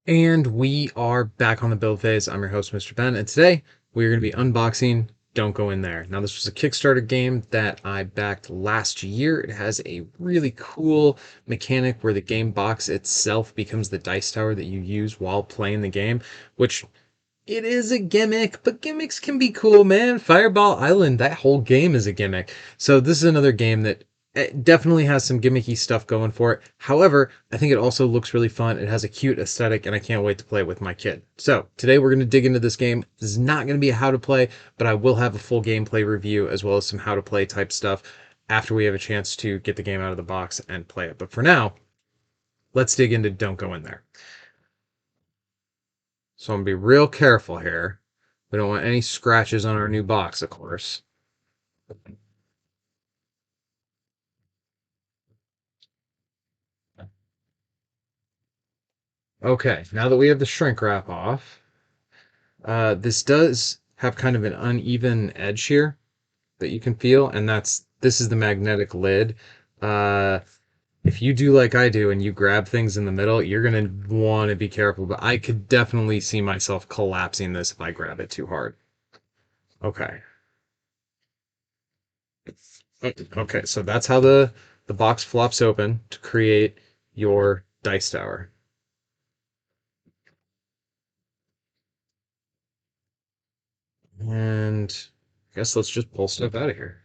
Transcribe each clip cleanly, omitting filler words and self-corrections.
And we are back on the build phase. I'm your host, Mr. Ben, and today we're going to be unboxing Don't Go In There. Now, this was a Kickstarter game that I backed last year. It has a really cool mechanic where the game box itself becomes the dice tower that you use while playing the game, which it is a gimmick, but gimmicks can be cool, man. Fireball Island, that whole game is a gimmick. So this is another game that definitely has some gimmicky stuff going for it. However, I think it also looks really fun. It has a cute aesthetic, and I can't wait to play it with my kid. So today we're going to dig into this game. This is not going to be a how to play, but I will have a full gameplay review as well as some how to play type stuff after we have a chance to get the game out of the box and play it. But for now, let's dig into Don't Go In There. So I'm going to be real careful here. We don't want any scratches on our new box, of course. Okay, now that we have the shrink wrap off, this does have kind of an uneven edge here that you can feel, and this is the magnetic lid. Uh, if you do like I do and you grab things in the middle, you're gonna want to be careful, but I could definitely see myself collapsing this if I grab it too hard. Okay. Okay, so that's how the box flops open to create your dice tower. And I guess let's just pull stuff out of here.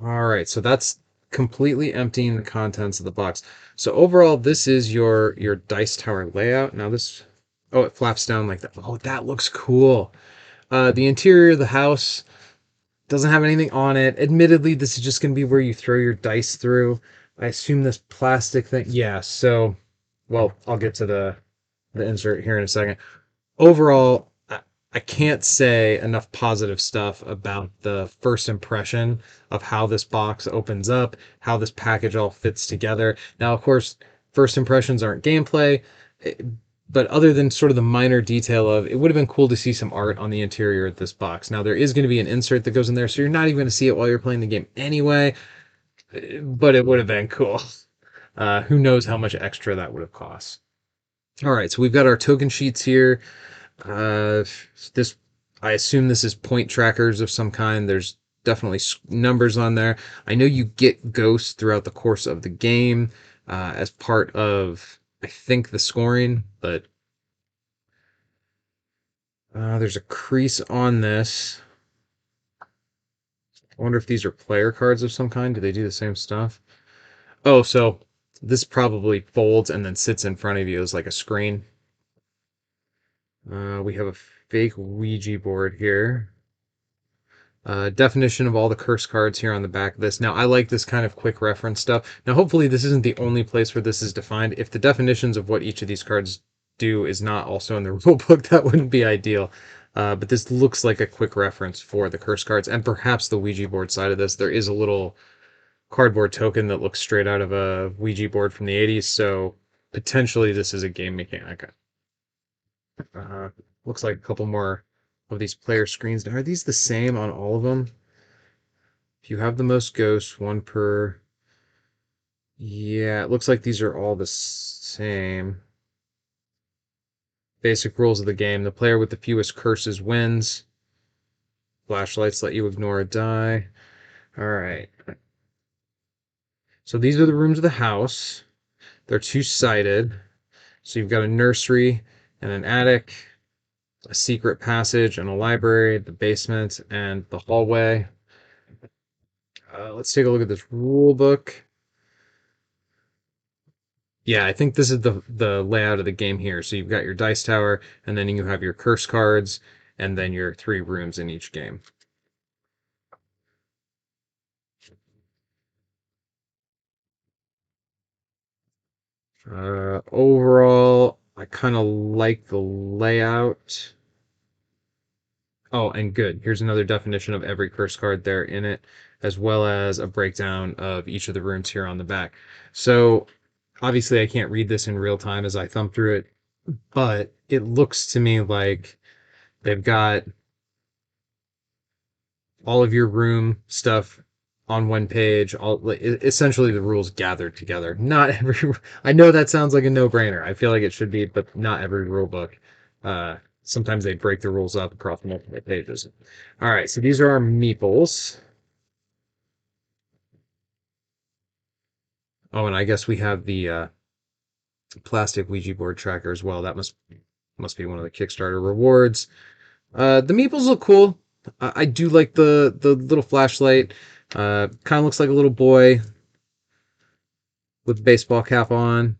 All right, so that's completely emptying the contents of the box. So overall, this is your dice tower layout. Now this, oh, it flaps down like that. Oh, that looks cool. The interior of the house doesn't have anything on it. Admittedly, this is just going to be where you throw your dice through. I assume this plastic thing. Yeah, so, well, I'll get to the insert here in a second. Overall, I can't say enough positive stuff about the first impression of how this box opens up, how this package all fits together. Now, of course, first impressions aren't gameplay, eh, but other than sort of the minor detail of it would have been cool to see some art on the interior of this box. Now, there is going to be an insert that goes in there, so you're not even going to see it while you're playing the game anyway, but it would have been cool. Who knows how much extra that would have cost. All right, so we've got our token sheets here. Uh, this, I assume this is point trackers of some kind. There's definitely numbers on there. I know you get ghosts throughout the course of the game as part of, I think, the scoring, but there's a crease on this. I wonder if these are player cards of some kind. Do they do the same stuff? Oh, so this probably folds and then sits in front of you as like a screen. We have a fake Ouija board here. Definition of all the curse cards here on the back of this. Now, I like this kind of quick reference stuff. Now, hopefully this isn't the only place where this is defined. If the definitions of what each of these cards do is not also in the rule book, that wouldn't be ideal. But this looks like a quick reference for the curse cards, and perhaps the Ouija board side of this. There is a little cardboard token that looks straight out of a Ouija board from the 80s, so potentially this is a game mechanic. Uh, Looks like a couple more of these player screens. Are these the same on all of them? If you have the most ghosts, one per. Yeah, it looks like these are all the same. Basic rules of the game. The player with the fewest curses wins. Flashlights let you ignore a die. Alright. So these are the rooms of the house. They're two-sided. So you've got a nursery and an attic, a secret passage and a library, the basement, and the hallway. Let's take a look at this rule book. Yeah, I think this is the layout of the game here. So you've got your dice tower, and then you have your curse cards, and then your three rooms in each game. Overall, I kind of like the layout. Oh, and good. Here's another definition of every curse card there in it, as well as a breakdown of each of the rooms here on the back. So obviously I can't read this in real time as I thumb through it, but it looks to me like they've got all of your room stuff on one page, all essentially the rules gathered together. Not every I know that sounds like a no-brainer. I feel like it should be, but not every rule book. Sometimes they break the rules up across multiple pages. All right, so these are our meeples. Oh, and I guess we have the plastic Ouija board tracker as well. That must be one of the Kickstarter rewards. The meeples look cool. I do like the little flashlight. Kind of looks like a little boy with a baseball cap on.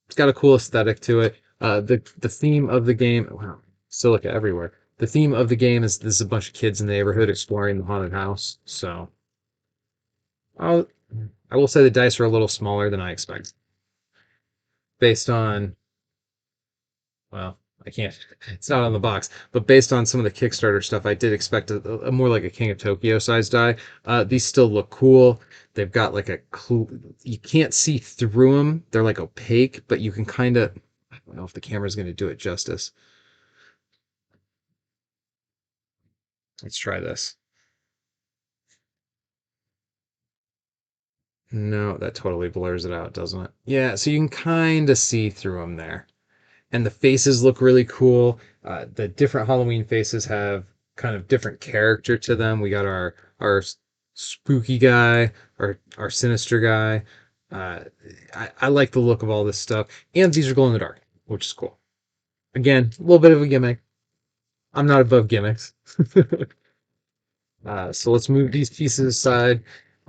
It's got a cool aesthetic to it. The theme of the game. Wow, silica everywhere. The theme of the game is this is a bunch of kids in the neighborhood exploring the haunted house. So I'll, I will say the dice are a little smaller than I expected, based on well, I can't. It's not on the box, but based on some of the Kickstarter stuff, I did expect a more like a King of Tokyo size die. These still look cool. They've got like a clue. You can't see through them. They're like opaque, but you can kind of. I don't know if the camera's going to do it justice. Let's try this. No, that totally blurs it out, doesn't it? Yeah, so you can kind of see through them there. And the faces look really cool. The different Halloween faces have kind of different character to them. We got our spooky guy, our sinister guy. Uh, I like the look of all this stuff, and these are glow in the dark, which is cool. Again, a little bit of a gimmick. I'm not above gimmicks. So let's move these pieces aside.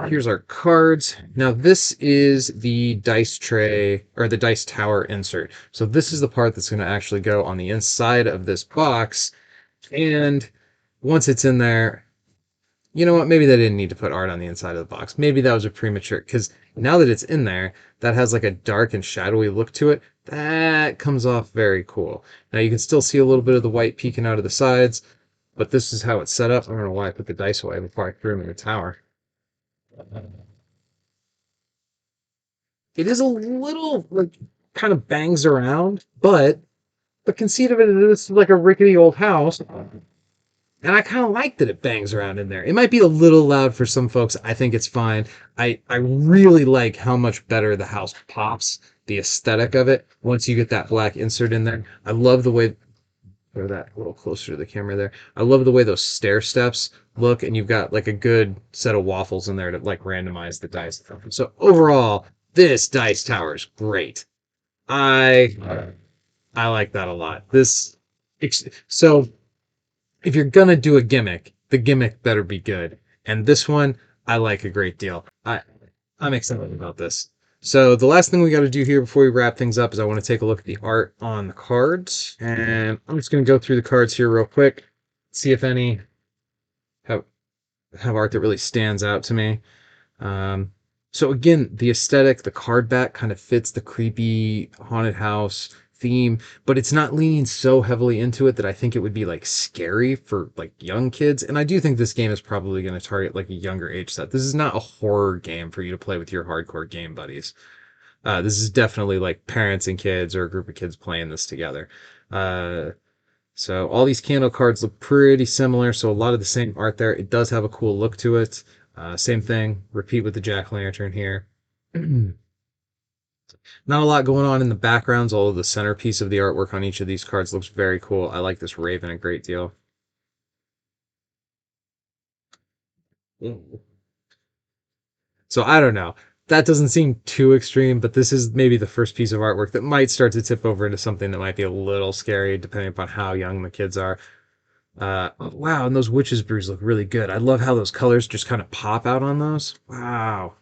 Here's our cards. Now this is the dice tray or the dice tower insert. So this is the part that's going to actually go on the inside of this box. And once it's in there, you know what? Maybe they didn't need to put art on the inside of the box. Maybe that was a premature because now that it's in there, that has like a dark and shadowy look to it. That comes off very cool. Now you can still see a little bit of the white peeking out of the sides, but this is how it's set up. I don't know why I put the dice away before I threw them in the tower. It is a little like kind of bangs around, but the conceit of it is this is like a rickety old house, and I kind of like that it bangs around in there. It might be a little loud for some folks. I think it's fine. I really like how much better the house pops, the aesthetic of it once you get that black insert in there. I love the way or that a little closer to the camera there. I love the way those stair steps look, and you've got like a good set of waffles in there to like randomize the dice. So overall, this dice tower is great. I I like that a lot. So if you're gonna do a gimmick, the gimmick better be good. And this one I like a great deal. I'm excited about this. So the last thing we got to do here before we wrap things up is I want to take a look at the art on the cards. And I'm just going to go through the cards here real quick, see if any have, have art that really stands out to me. Um, so again, the aesthetic, the card back kind of fits the creepy haunted house theme, but it's not leaning so heavily into it that I think it would be like scary for like young kids. And I do think this game is probably going to target like a younger age set. This is not a horror game for you to play with your hardcore game buddies. This is definitely like parents and kids or a group of kids playing this together. Uh, so all these candle cards look pretty similar. So a lot of the same art there. It does have a cool look to it. Same thing. Repeat with the jack-o'-lantern here. Not a lot going on in the backgrounds, although the centerpiece of the artwork on each of these cards looks very cool. I like this raven a great deal. So I don't know. That doesn't seem too extreme, but this is maybe the first piece of artwork that might start to tip over into something that might be a little scary, depending upon how young the kids are. Oh, wow, and those witches brews look really good. I love how those colors just kind of pop out on those. Wow.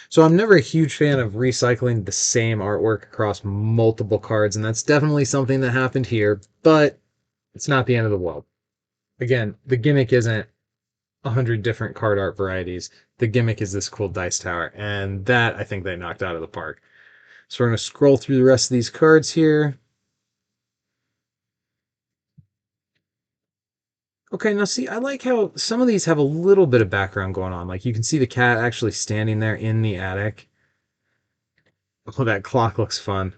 So I'm never a huge fan of recycling the same artwork across multiple cards, and that's definitely something that happened here, but it's not the end of the world. Again, the gimmick isn't 100 different card art varieties. The gimmick is this cool dice tower, and that I think they knocked out of the park. So we're going to scroll through the rest of these cards here. Okay, now see, I like how some of these have a little bit of background going on. Like you can see the cat actually standing there in the attic. Oh, that clock looks fun.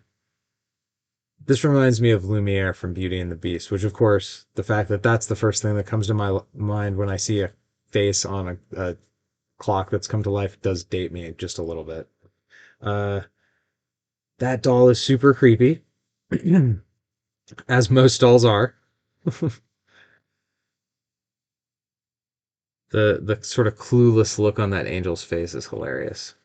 This reminds me of Lumiere from Beauty and the Beast, which, of course, the fact that that's the first thing that comes to my mind when I see a face on a clock that's come to life does date me just a little bit. Uh, that doll is super creepy, as most dolls are. The sort of clueless look on that angel's face is hilarious.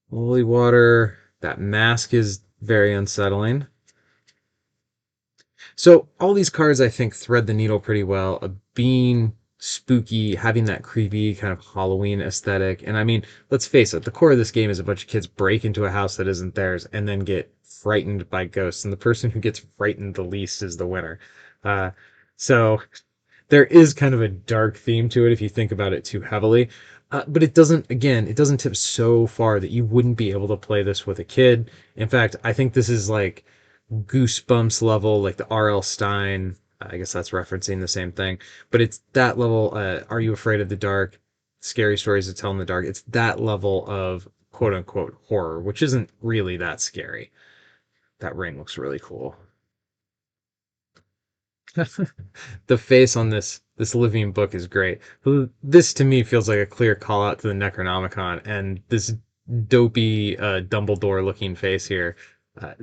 Holy water. That mask is very unsettling. So all these cards, I think, thread the needle pretty well of being spooky, having that creepy kind of Halloween aesthetic. And I mean, let's face it, the core of this game is a bunch of kids break into a house that isn't theirs and then get frightened by ghosts. And the person who gets frightened the least is the winner. Uh, so there is kind of a dark theme to it if you think about it too heavily. But it doesn't, again, it doesn't tip so far that you wouldn't be able to play this with a kid. In fact, I think this is like Goosebumps level, like the R.L. Stein. I guess that's referencing the same thing, but it's that level. Are you afraid of the dark? Scary stories to tell in the dark. It's that level of quote unquote horror, which isn't really that scary. That ring looks really cool. The face on this living book is great. This to me feels like a clear call out to the Necronomicon, and this dopey Dumbledore looking face here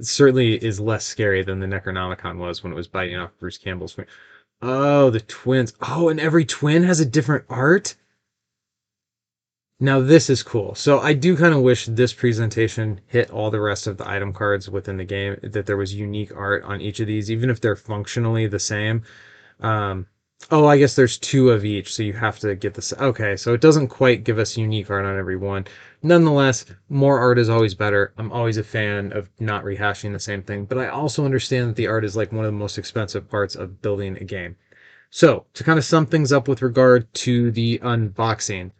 certainly is less scary than the Necronomicon was when it was biting off Bruce Campbell's finger. Oh, the twins. Oh, and every twin has a different art. Now this is cool. So I do kind of wish this presentation hit all the rest of the item cards within the game, that there was unique art on each of these, even if they're functionally the same. Um, oh, I guess there's two of each, so you have to get this. Okay, so it doesn't quite give us unique art on every one. Nonetheless, more art is always better. I'm always a fan of not rehashing the same thing, but I also understand that the art is like one of the most expensive parts of building a game. So, to kind of sum things up with regard to the unboxing,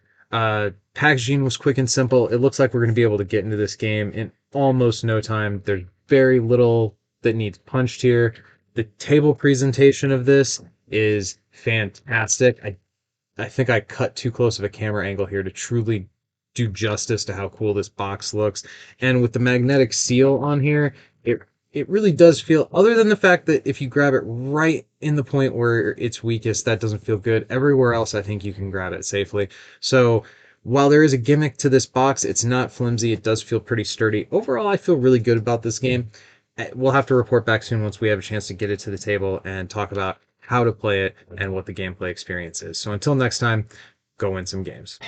packaging was quick and simple. It looks like we're going to be able to get into this game in almost no time. There's very little that needs punched here. The table presentation of this is fantastic. I think I cut too close of a camera angle here to truly do justice to how cool this box looks. And with the magnetic seal on here, it really does feel, other than the fact that if you grab it right in the point where it's weakest, that doesn't feel good. Everywhere else, I think you can grab it safely. So while there is a gimmick to this box, it's not flimsy. It does feel pretty sturdy. Overall, I feel really good about this game. We'll have to report back soon once we have a chance to get it to the table and talk about how to play it and what the gameplay experience is. So until next time, go win some games.